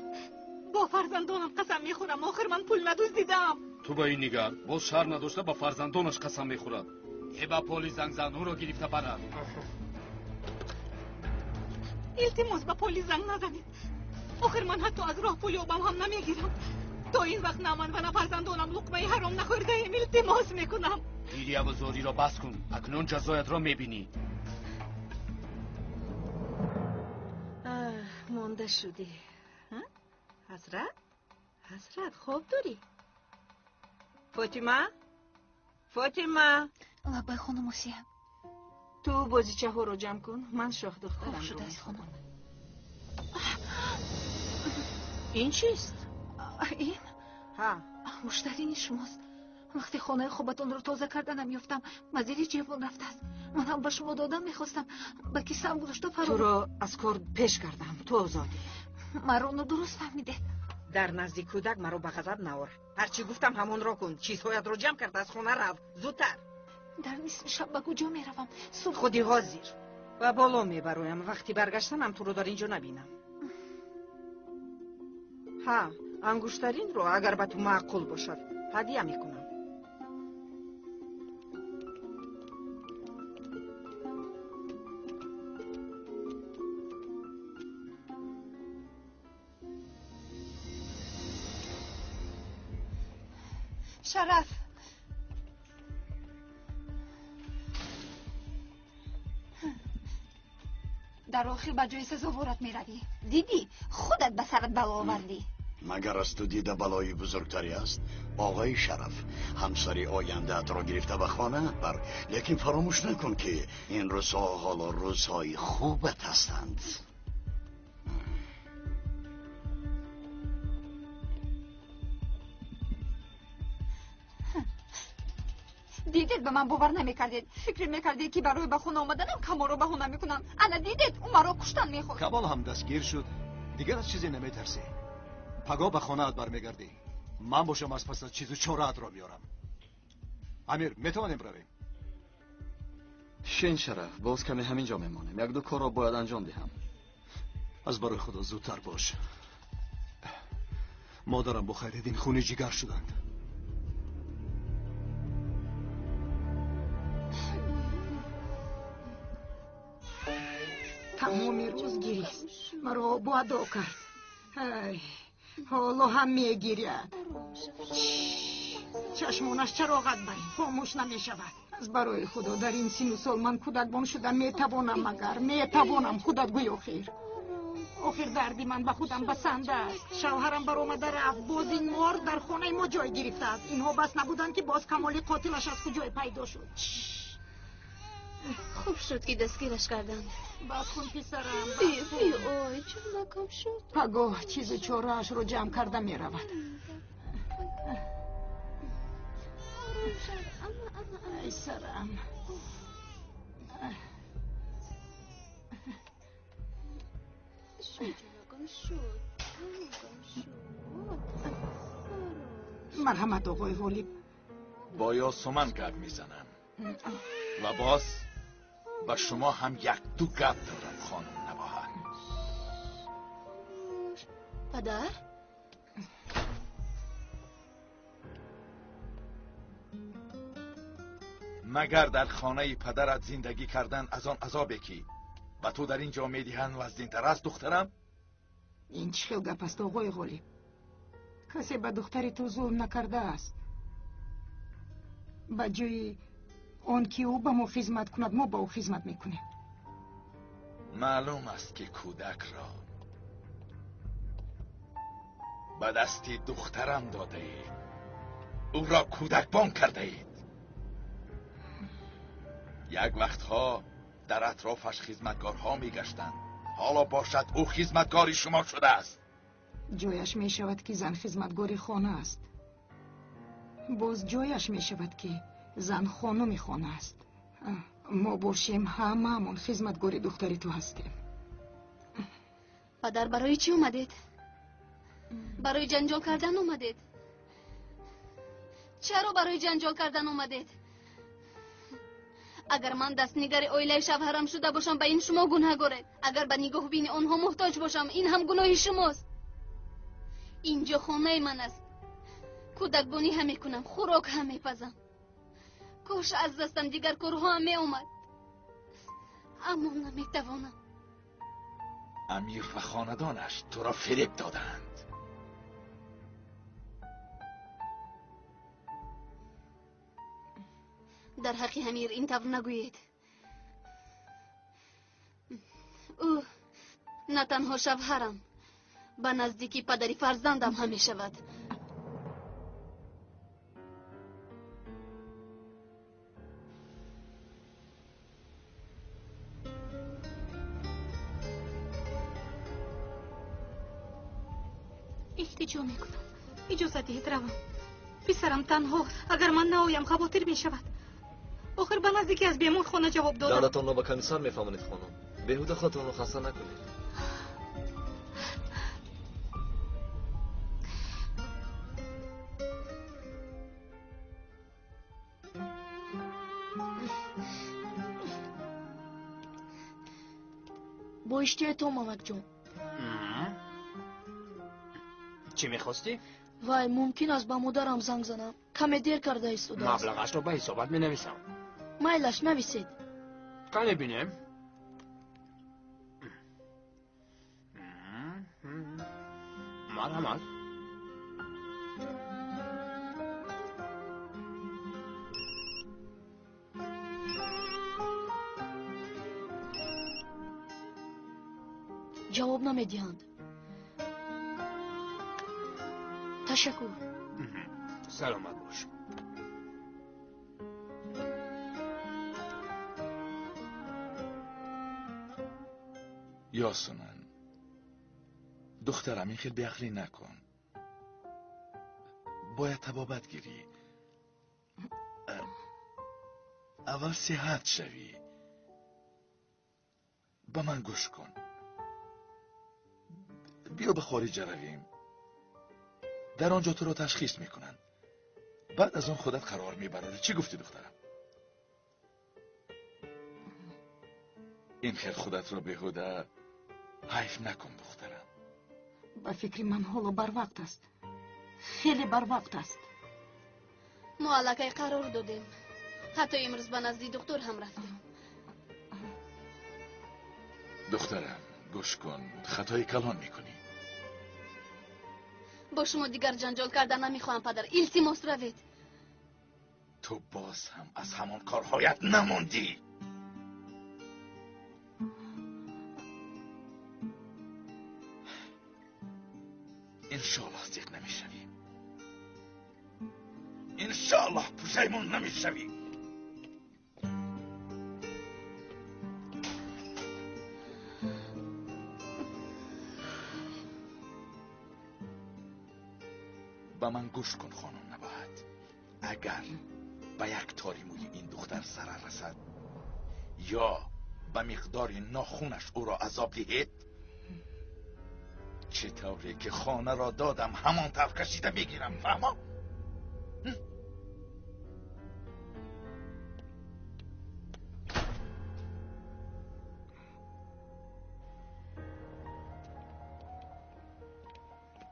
با فرزندانم قسم میخورم آخر من پول ندزدیدم. تو به این نگر باز شر نداشته با فرزندانش قسم میخورد. ای با پلیس زنگ زن او رو گرفته برد. التماس با پلیس زنگ نزنید. آخر من حتی از راه پول یابم هم نمیگیرم. تا این وقت نه من و نه فرزندانم لقمه حرام نخورده ایم. التماس میکنم. دیری و زوری را بس کن. اکنون جزایت را میبینی. مانده شدی. حضرت خواب داری؟ فاطمه لبای خانم موسیه. تو بازیچه ها رو جمع کن. من شاه دخترم خوب شده است خانم. این چیست؟ این مشتری شماست. وقتی خانه خوابتون رو تازه کردنم یافتم مزید جوان رفته است. من هم به شما دادم میخواستم به کیسم گذاشته تو رو از کار پیش کردم. تو آزادی. مرا درست فهمیده. در نزدیک کودک مرا به غضب نآور. هرچی گفتم همون را کن. چیزهایت رو جمع کرد از خانه رفت. زودتر. در نصف شب به کجا میروم؟ خودی حاضر و بالا میبرایم. وقتی برگشتم تو رو در اینجا نبینم. ها، انگشترین رو اگر به تو معقول باشد هدیه میکنم. شرف در آخر به جای سزاوارت می روی. دیدی خودت به سرت بلا آوردی. مگر از تو دیده بلای بزرگتری است؟ آقای شرف، همسری آینده ات را گرفته به خانه بر، لیکن فراموش نکن که این روزها حالا روزهای خوبت هستند. دیدید به من باور نمیکردید. فکر میکردید که برای به خونه آمدنم کما رو بهونه میکنم. انا دیدید اون مرا کشتن میخواست. کمال هم دستگیر شد. دیگر از چیزی نمیترسی. پگاه به خانه ات برمیگردی. من باشم از پس چیزو چارت را بیارم. امیر میتوانیم برویم؟ شین شرف، باز کمی همینجا میمانیم. یک دو کار را باید انجام دهم. از برای خدا زودتر باش. مادرم با خیرالدین خونی جگر شدند. تمام روز گریست. مرا بوادو کرد. حالا هم میگیرد. چشمانش چراغت بریم خاموش نمی شود. از برای خدا در این سن و سال من کودکبان شدن میتوانم؟ مگر میتوانم خودت گوی آخر دردی من به خودم بسنده است. شوهرم بر آمده رفت. باز این مرد در خانه ما جای گرفته است. اینها بس نبودن که باز کمالی قاتلش از کجای پیدا شد. خوب شد که دستگیرش کردن. بس کن پسرم. بی اوی چون نکم شد. پگاه چیز چاره‌اش رو جمع کرده می رود. ای سرم. مرحمت آقای غالب. با یاسمن گپ میزنم و باز با شما هم یک دو گپ دارم خانم نباهت. پدر؟ مگر در خانه پدرت زندگی کردن از آن عذابی که و تو در اینجا میدیهن وزن‌تر از دخترم؟ این چه خیل گپ است آقای غالب؟ کسی به دختری تو ظلم نکرده است. به جای آن که او به ما خدمت کند ما به او خدمت میکنیم. معلوم است که کودک را به دستی دخترم داده اید. او را کودکبان کرده اید. یک وقتها در اطرافش خدمتگارها میگشتند. حالا باشد او خدمتگاری شما شده است. جایش می شود که زن خدمتگاری خانه است. باز جایش می شود که زن خانمی خانه است. ما باشیم هممون خدمتگاری دختری تو هستیم. پدر برای چی اومدید؟ برای جنجال کردن اومدید؟ چرا برای جنجال کردن اومدید؟ اگر من دستنگر اویله شوهرم شده باشم به این شما گناهگارید. اگر به نگاه بین آنها محتاج باشم این هم گناه شماست. اینجا خانه من است. کودکبانی هم میکنم، خوراک هم میپزم. کاش از دستم دیگر کارها هم میومد، اما نمیتوانم. امیر و خاندانش تو را فریب دادند. در حق امیر این طور نگویید. او نه تنها شوهرم، به نزدیکی پدری فرزندم هم می شود. التجا میکنم اجازه دهید روم. پسرم تنها اگر من نایم خواطر می شود. آخر به نزدیکی از بیمون خانه جواب دادم. دردتان را به کمیسر میفهمانید خانم. بهوده خودتان را خسته نکنید. با اشتیای تو مامک جون. چی میخواستی؟ وای ممکن است به مادرم زنگ زنم. کمی دیر کرده ایستاده است. مبلغش رو به حسابت مینویسم. مایلش نویسید. کنی بینیم. مرحمت. جواب نمیدهند. تشکر. سلامت باش. یاسمن دخترم این خیلی بیعقلی نکن. باید تبابت گیری. اول صحت شوی. به من گوش کن. بیا به خارج رویم. در آنجا تو را تشخیص میکنن. بعد از اون خودت قرار میبره. چی گفتی دخترم؟ این خیلی خودت را بیهوده حیف نکن دخترم. با فکر من حالا بر وقت است. خیلی بر وقت است. ما علاقه قرار دادیم. حتی امروز به نزدی دکتر هم رفتیم. دخترم گوش کن. خطای کلان میکنی. با شما دیگر جنجال کردن نمیخواهم پدر. التماس روید. تو باز هم از همان کارهایت نماندی. انشالله زیق نمیشوی. انشالله پشیمون نمیشوی. با من گوش کن خانم نباید. اگر به یک تاری موی این دختر ضرر رسد یا به مقدار ناخونش او را عذاب دهید، چطوری که خانه را دادم همان طرف کشیده میگیرم. فهمم؟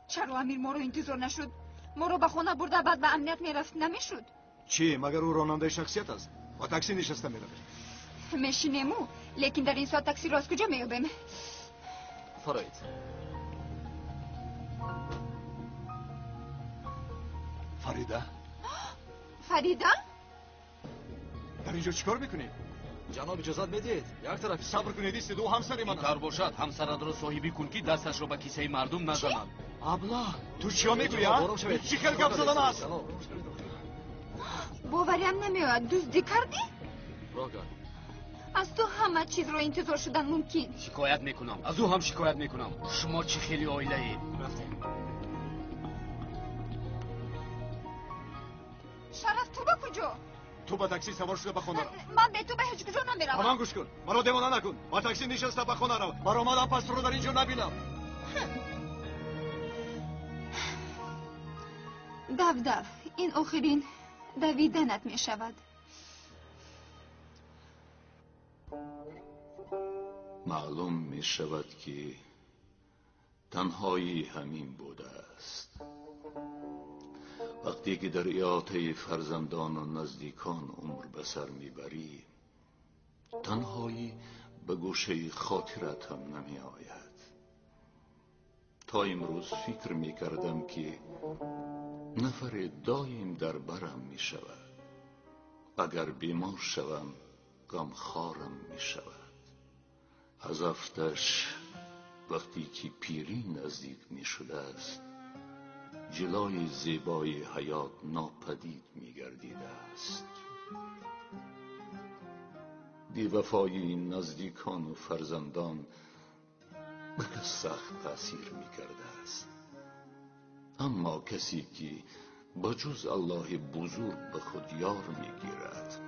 چرا امیر ما رو انتظار نشد؟ ما رو به خانه برده بعد به امنیت میرفت نمیشد؟ چی؟ مگر او راننده شخصیت است؟ با تاکسی نشسته میروه. میشینیم او، لیکن در این ساعت تاکسی را از کجا میابیم؟ فرایید. فریده؟ فریده؟ در اینجا چیکار میکنی؟ جناب اجازت میدید؟ یک طرف صبر کنید. ایست. دو همسر من. اینطور باشد همسرت را صاحبی کن که دستش را به کیسه مردم نزنند. ابله تو چیا میگویی ها؟ چی خیلی گپ زدن است؟ باوریم نمیاد. دزدی کردی؟ راگان از تو همه چیز رو انتظار شدن ممکن. شکایت میکنم. از او هم شکایت میکنم. شما چه خیلی عائله اید. شرف تو به کجا؟ تو با تاکسی سوار شده به خانه رو. من به تو به هیچ کجا نمیروم. من گوش کن. مرا دیوانه نکن. با تاکسی نشسته به خانه رو. برآمدم پس رو در اینجا نبینم. دو این آخرین دویدنت می شود. معلوم می شود که تنهایی همین بوده است. وقتی که در احاطه فرزندان و نزدیکان عمر به سر میبری، تنهایی به گوشه خاطرت هم نمی آید. تا امروز فکر می کردم که نفر دایم در برم می شود. اگر بیمار شوم غمخوارم می شود. از افتش وقتی که پیری نزدیک می شده است، جلای زیبای حیات ناپدید می گردیده است. بی‌وفایی نزدیکان و فرزندان سخت تأثیر می کرده است. اما کسی که بجز الله بزرگ به خود یار میگیرد،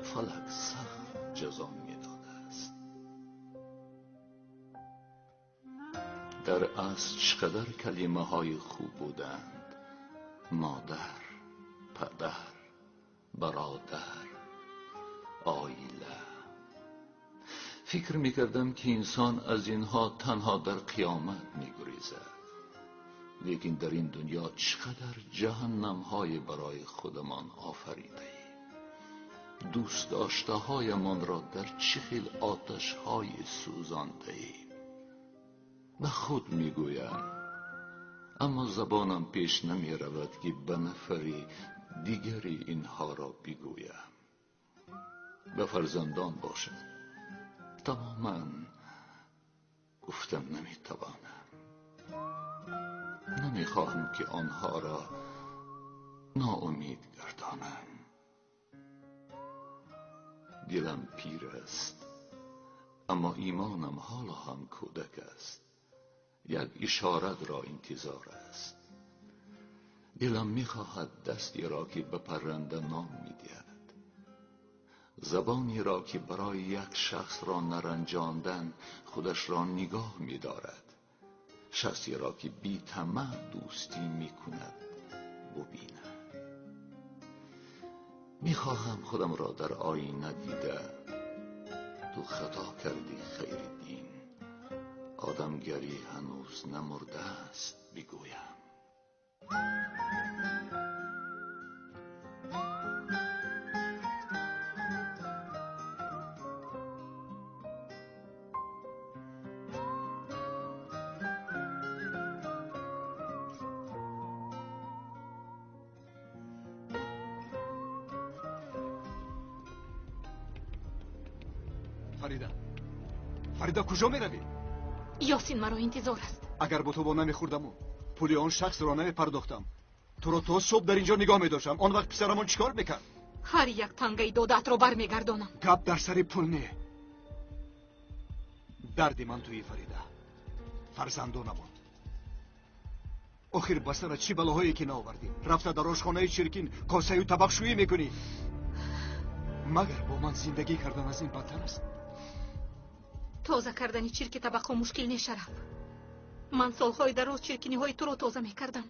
فلک سخت جزا میداده است. در اصل چقدر کلمه های خوب بودند: مادر، پدر، برادر، آیله. فکر میکردم که انسان از اینها تنها در قیامت میگریزد، لیکن در این دنیا چقدر جهنم های برای خودمان آفریده ایم. دوست داشته هایمان را در چخیل آتش های سوزانده ایم. به خود میگویم، اما زبانم پیش نمی رود که به نفری دیگری اینها را بگویم. به فرزندان باشد تماما گفتم نمی توانم. نمی خواهم که آنها را ناامید گردانم. دلم پیر است، اما ایمانم حالا هم کودک است. یک اشارت را انتظار است. دلم میخواهد دستی را که به پرنده نام میدهد، زبانی را که برای یک شخص را نرنجاندن خودش را نگاه می‌دارد، شخصی را که بی طمع دوستی می‌کند ببیند. می‌خواهم خودم را در آینه دیده تو خطا کردی خیرالدین، آدمگری هنوز نمرده است بگویم. فریدا کجا میروی؟ یاسین مرا انتظار است. اگر با تو با نمیخوردم پولی آن شخص را نمیپرداختم، تو را تا صبح در اینجا نگاه میداشتم، آن وقت پسرمان چیکار میکرد؟ هر یک تنگه دادت را برمیگردانم. گپ در سر پول نه. درد من توی فریدا، فرزندانمان. آخر بسر چی بلاهایی که نآوردی؟ رفته در آشخانه چرکین کاسه و طبق شویی میکنی؟ مگر با من زندگی کردن از این بدتر است؟ تازه کردنی چرک طبق مشکل میشرف. من سالهای دراز چرکینی های تو رو تازه میکردم.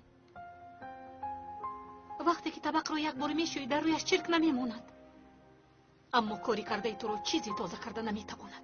وقتی که طبق رو یک بار میشویی در رویش چرک نمیموند، اما کاری کرده تو رو چیزی تازه کرده نمیتواند.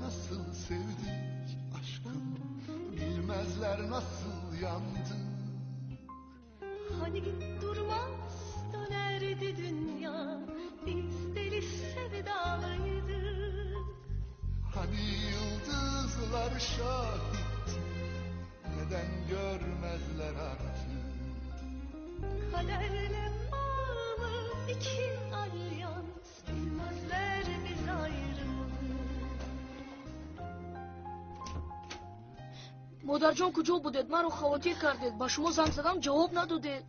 Nasıl sevdik aşkım, bilmezler nasıl yandık. Hani durmaz dönerdi dünya, biz deli sevdalıydık. Hani yıldızlar şahit neden görmezler artık? Kaderle bağlı iki alyans, bilmezler biz ayrılığı. مادرجان کجا بودید؟ من رو خواطیر کردید. با شما زنگ زدم جواب ندادید.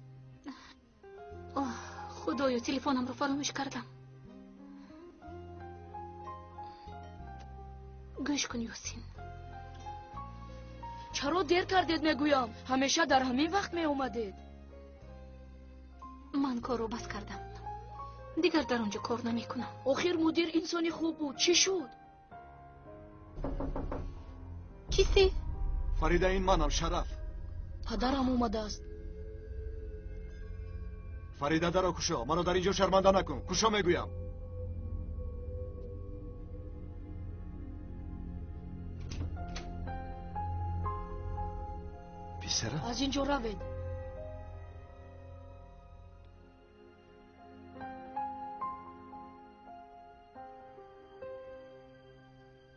خدایا تلفنم رو فراموش کردم. گوش کن یاسین. چرا دیر کردید میگویم؟ همیشه در همین وقت می اومدید. من کار رو بس کردم. دیگر در اونجا کار نمی کنم. آخر مدیر انسانی خوب بود. چی شد؟ کیستی؟ فریده این منم شرف. پدرم اومده است. فریده درو کشا. منو در اینجا شرمنده نکن. کشا میگویم. پسرم از اینجا روید.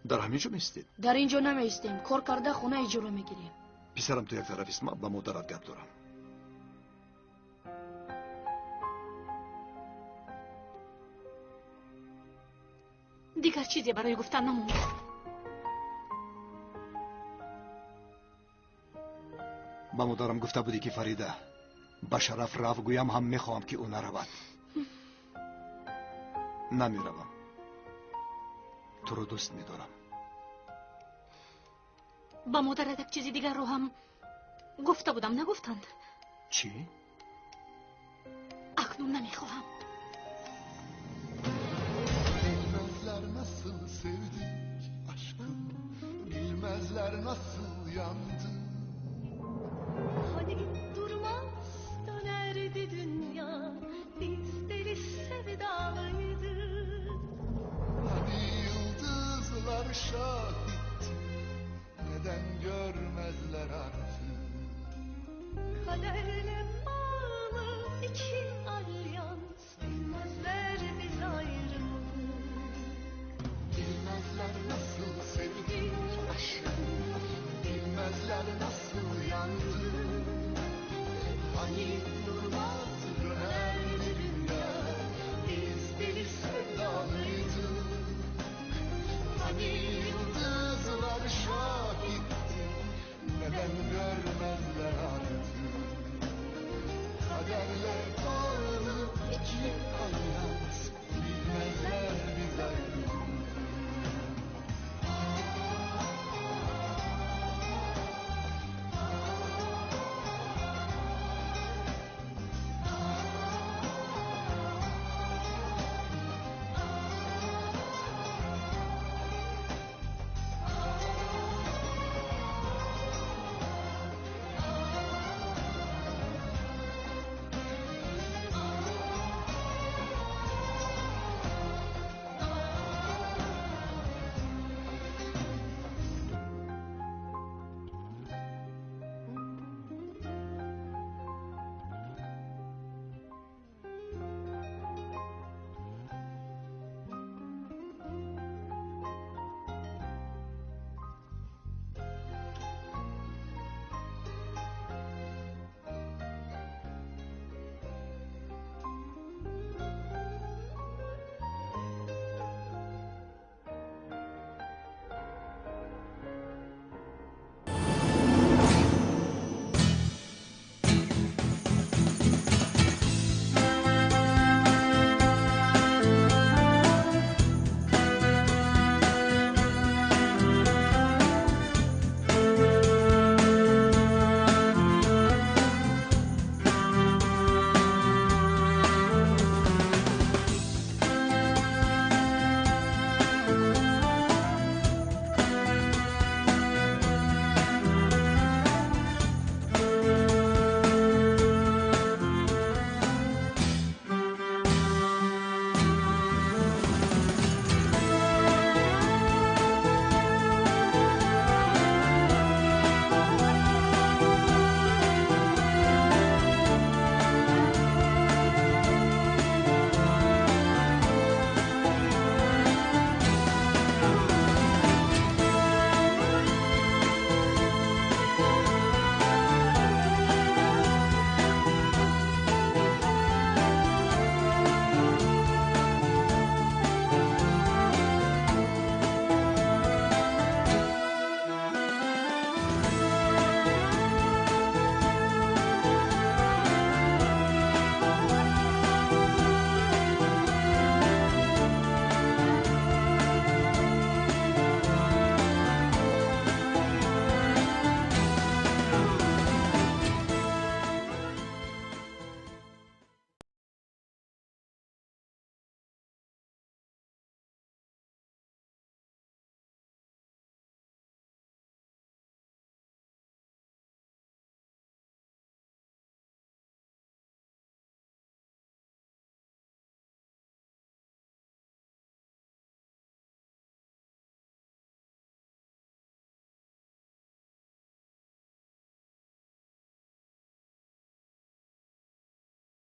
در همینجا میستید؟ در اینجا نمیستیم. کار کرده خونه اجاره میگیریم. پسرم تو یک طرف است. من با مادرت گپ دارم. دیگر چیزی برای گفتن نمونده. با مادرم گفته بودی که فریده به شرف رفت. گویم هم میخواهم که او نرود. نمیروم. تو رو دوست میدارم. با مادرت یک چیزی دیگر رو هم گفته بودم نگفتند. چی؟ اکنون نمیخواهم. Bilmezler nasıl sevdik aşkım, bilmezler nasıl yandık. Hani